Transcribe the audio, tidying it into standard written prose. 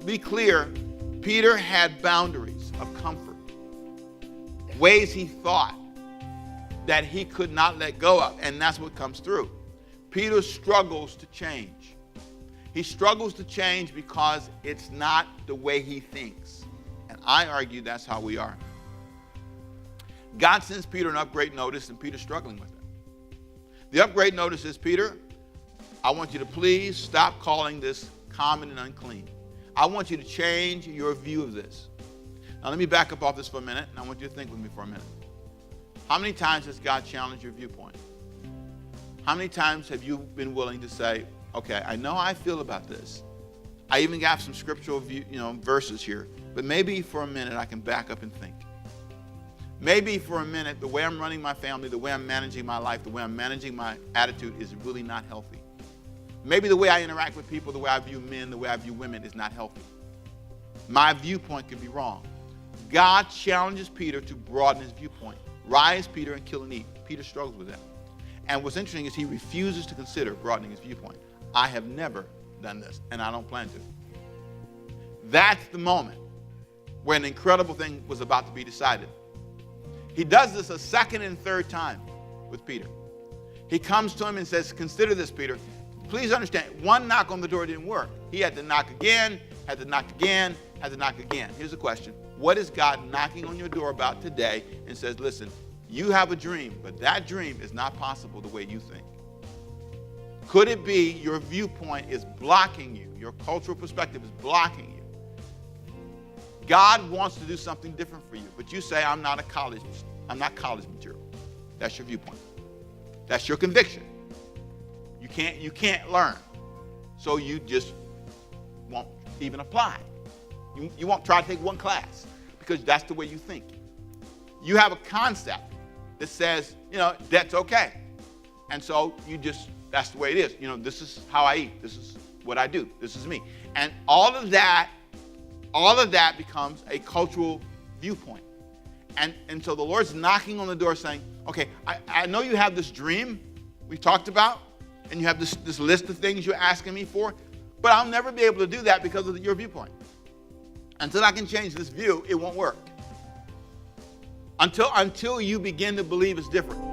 be clear, Peter had boundaries of comfort, ways he thought that he could not let go of, and that's what comes through. Peter struggles to change. He struggles to change because it's not the way he thinks. And I argue that's how we are. God sends Peter an upgrade notice, and Peter's struggling with it. The upgrade notice is, Peter, I want you to please stop calling this common and unclean. I want you to change your view of this. Now let me back up off this for a minute, and I want you to think with me for a minute. How many times has God challenged your viewpoint? How many times have you been willing to say, okay, I know how I feel about this. I even got some scriptural verses here, but maybe for a minute I can back up and think. Maybe for a minute, the way I'm running my family, the way I'm managing my life, the way I'm managing my attitude is really not healthy. Maybe the way I interact with people, the way I view men, the way I view women is not healthy. My viewpoint could be wrong. God challenges Peter to broaden his viewpoint. Rise, Peter, and kill and eat. Peter struggles with that. And what's interesting is he refuses to consider broadening his viewpoint. I have never done this, and I don't plan to. That's the moment where an incredible thing was about to be decided. He does this a second and third time with Peter. He comes to him and says, consider this, Peter. Please understand, one knock on the door didn't work. He had to knock again, had to knock again, had to knock again. Here's the question. What is God knocking on your door about today and says, listen, you have a dream, but that dream is not possible the way you think? Could it be your viewpoint is blocking you? Your cultural perspective is blocking you. God wants to do something different for you, but you say, I'm not college material. That's your viewpoint. That's your conviction. You can't learn. So you just won't even apply. You won't try to take one class because that's the way you think. You have a concept that says, that's okay. And so that's the way it is. This is how I eat. This is what I do. This is me. And all of that becomes a cultural viewpoint. And so the Lord's knocking on the door saying, okay, I know you have this dream we talked about, and you have this list of things you're asking me for, but I'll never be able to do that because of your viewpoint. Until I can change this view, it won't work. Until you begin to believe it's different.